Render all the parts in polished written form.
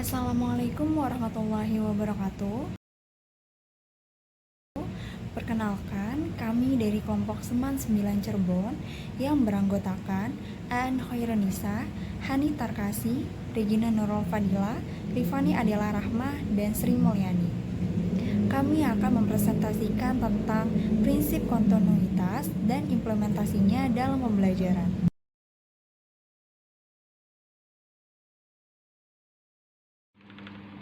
Assalamualaikum warahmatullahi wabarakatuh. Perkenalkan, kami dari kelompok Seman 9 Cirebon yang beranggotakan Aan Khairunisa, Hani Tarkasi, Regina Nurul Fadila, Rifani Adela Rahmah, dan Sri Mulyani. Kami akan mempresentasikan tentang prinsip kontinuitas dan implementasinya dalam pembelajaran.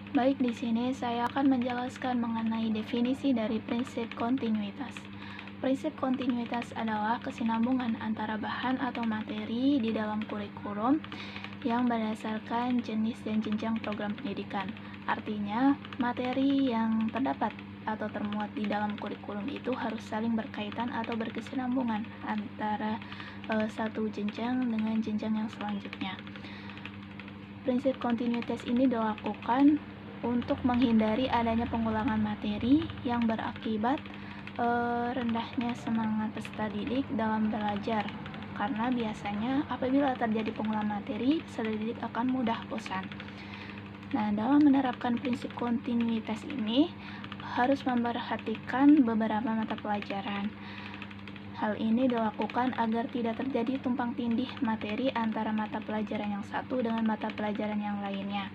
Baik, di sini saya akan menjelaskan mengenai definisi dari prinsip kontinuitas. Prinsip kontinuitas adalah kesinambungan antara bahan atau materi di dalam kurikulum yang berdasarkan jenis dan jenjang program pendidikan. Artinya, materi yang terdapat atau termuat di dalam kurikulum itu harus saling berkaitan atau berkesinambungan antara satu jenjang dengan jenjang yang selanjutnya. Prinsip kontinuitas ini dilakukan untuk menghindari adanya pengulangan materi yang berakibat rendahnya semangat peserta didik dalam belajar, karena biasanya apabila terjadi pengulangan materi, peserta didik akan mudah bosan. Nah, dalam menerapkan prinsip kontinuitas ini harus memperhatikan beberapa mata pelajaran. Hal ini dilakukan agar tidak terjadi tumpang tindih materi antara mata pelajaran yang satu dengan mata pelajaran yang lainnya.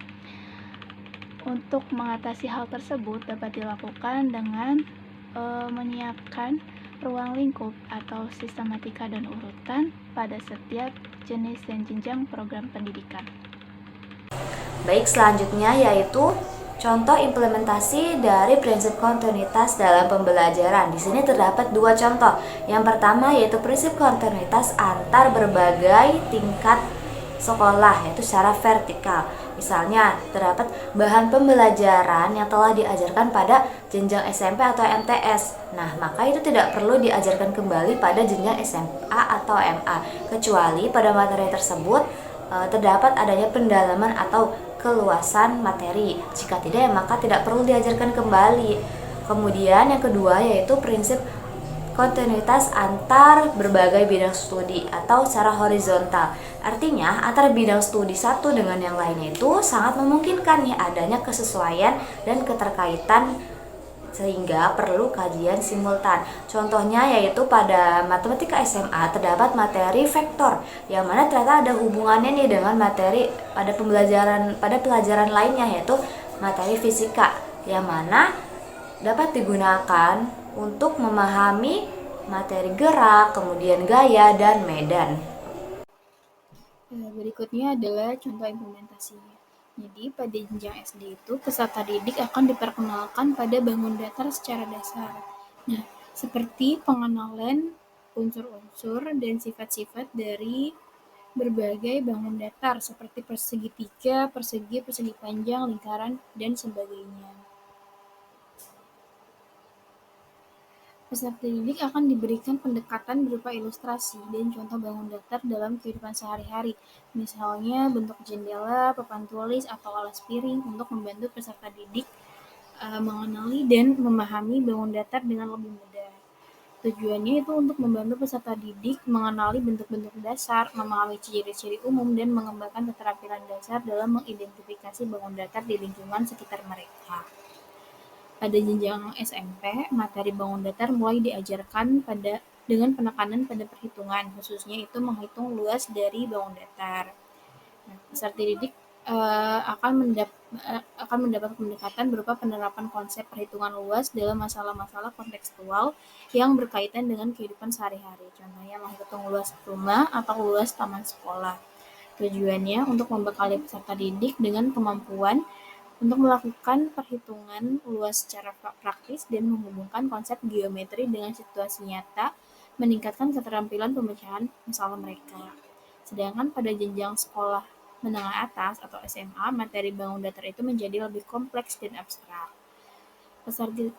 Untuk mengatasi hal tersebut dapat dilakukan dengan menyiapkan ruang lingkup atau sistematika dan urutan pada setiap jenis dan jenjang program pendidikan. Baik, selanjutnya yaitu contoh implementasi dari prinsip kontinuitas dalam pembelajaran. Di sini terdapat dua contoh. Yang pertama yaitu prinsip kontinuitas antar berbagai tingkat sekolah, yaitu secara vertikal. Misalnya, terdapat bahan pembelajaran yang telah diajarkan pada jenjang SMP atau MTS. Nah, maka itu tidak perlu diajarkan kembali pada jenjang SMA atau MA, kecuali pada materi tersebut terdapat adanya pendalaman atau keluasan materi. Jika tidak, maka tidak perlu diajarkan kembali. Kemudian yang kedua yaitu prinsip kontinuitas antar berbagai bidang studi atau secara horizontal. Artinya, antara bidang studi satu dengan yang lainnya itu sangat memungkinkan ya adanya kesesuaian dan keterkaitan sehingga perlu kajian simultan. Contohnya yaitu pada matematika SMA terdapat materi vektor yang mana ternyata ada hubungannya nih dengan materi pada pelajaran lainnya yaitu materi fisika yang mana dapat digunakan untuk memahami materi gerak, kemudian gaya dan medan. Berikutnya adalah contoh implementasinya. Jadi pada jenjang SD itu peserta didik akan diperkenalkan pada bangun datar secara dasar. Nah, seperti pengenalan unsur-unsur dan sifat-sifat dari berbagai bangun datar seperti persegi tiga, persegi, persegi panjang, lingkaran, dan sebagainya. Peserta didik akan diberikan pendekatan berupa ilustrasi dan contoh bangun datar dalam kehidupan sehari-hari, misalnya bentuk jendela, papan tulis, atau alas piring untuk membantu peserta didik mengenali dan memahami bangun datar dengan lebih mudah. Tujuannya itu untuk membantu peserta didik mengenali bentuk-bentuk dasar, memahami ciri-ciri umum, dan mengembangkan keterampilan dasar dalam mengidentifikasi bangun datar di lingkungan sekitar mereka. Pada jenjang SMP, materi bangun datar mulai diajarkan dengan penekanan pada perhitungan, khususnya itu menghitung luas dari bangun datar. Nah, peserta didik akan mendapat pendekatan berupa penerapan konsep perhitungan luas dalam masalah-masalah kontekstual yang berkaitan dengan kehidupan sehari-hari. Contohnya menghitung luas rumah atau luas taman sekolah. Tujuannya untuk membekali peserta didik dengan kemampuan untuk melakukan perhitungan luas secara praktis dan menghubungkan konsep geometri dengan situasi nyata, meningkatkan keterampilan pemecahan masalah mereka. Sedangkan pada jenjang sekolah menengah atas atau SMA, materi bangun datar itu menjadi lebih kompleks dan abstrak.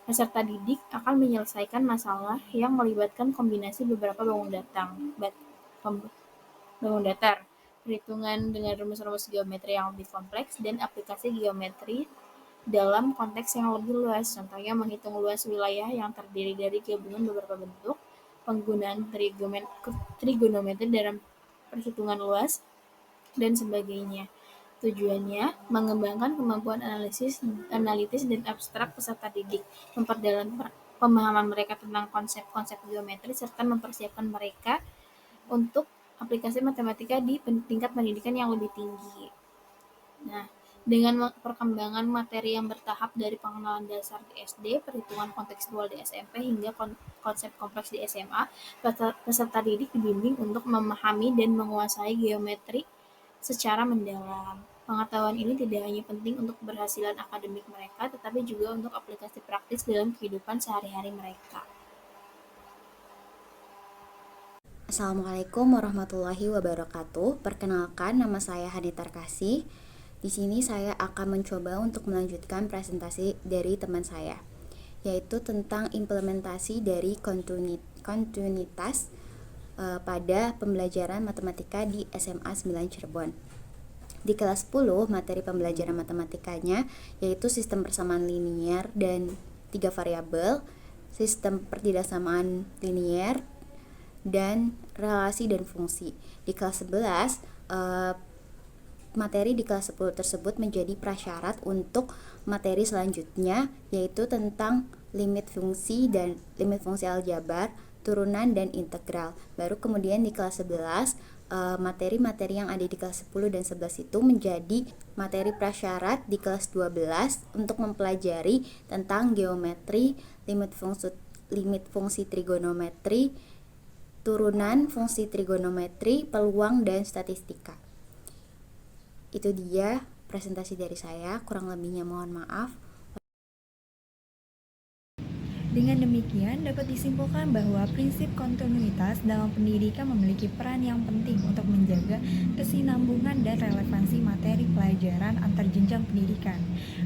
Peserta didik akan menyelesaikan masalah yang melibatkan kombinasi beberapa bangun datar, perhitungan dengan rumus-rumus geometri yang lebih kompleks, dan aplikasi geometri dalam konteks yang lebih luas. Contohnya menghitung luas wilayah yang terdiri dari gabungan beberapa bentuk, penggunaan trigonometri dalam perhitungan luas, dan sebagainya. Tujuannya mengembangkan kemampuan analitis dan abstrak peserta didik, memperdalam pemahaman mereka tentang konsep-konsep geometri, serta mempersiapkan mereka untuk aplikasi matematika di tingkat pendidikan yang lebih tinggi. Nah, dengan perkembangan materi yang bertahap dari pengenalan dasar di SD, perhitungan kontekstual di SMP, hingga konsep kompleks di SMA, peserta didik dibimbing untuk memahami dan menguasai geometri secara mendalam. Pengetahuan ini tidak hanya penting untuk keberhasilan akademik mereka, tetapi juga untuk aplikasi praktis dalam kehidupan sehari-hari mereka. Assalamualaikum warahmatullahi wabarakatuh. Perkenalkan, nama saya Hani Tarkasi. Di sini saya akan mencoba untuk melanjutkan presentasi dari teman saya, yaitu tentang implementasi dari kontinuitas pada pembelajaran matematika di SMA 9 Cirebon. Di kelas 10, materi pembelajaran matematikanya yaitu sistem persamaan linier dan 3 variabel, sistem pertidaksamaan linier, dan relasi dan fungsi. Di kelas 11, materi di kelas 10 tersebut menjadi prasyarat untuk materi selanjutnya, yaitu tentang limit fungsi dan limit fungsi aljabar, turunan, dan integral. Baru kemudian di kelas 11, materi-materi yang ada di kelas 10 dan 11 itu menjadi materi prasyarat di kelas 12 untuk mempelajari tentang geometri, limit fungsi trigonometri, turunan fungsi trigonometri, peluang, dan statistika. Itu dia presentasi dari saya, kurang lebihnya mohon maaf. Dengan demikian, dapat disimpulkan bahwa prinsip kontinuitas dalam pendidikan memiliki peran yang penting untuk menjaga kesinambungan dan relevansi materi pelajaran antar jenjang pendidikan.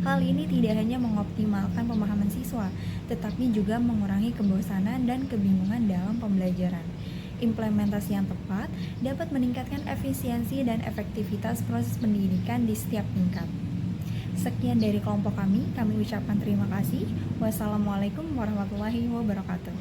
Hal ini tidak hanya mengoptimalkan pemahaman siswa, tetapi juga mengurangi kebosanan dan kebingungan dalam pembelajaran. Implementasi yang tepat dapat meningkatkan efisiensi dan efektivitas proses pendidikan di setiap tingkat. Sekian dari kelompok kami ucapkan terima kasih. Wassalamualaikum warahmatullahi wabarakatuh.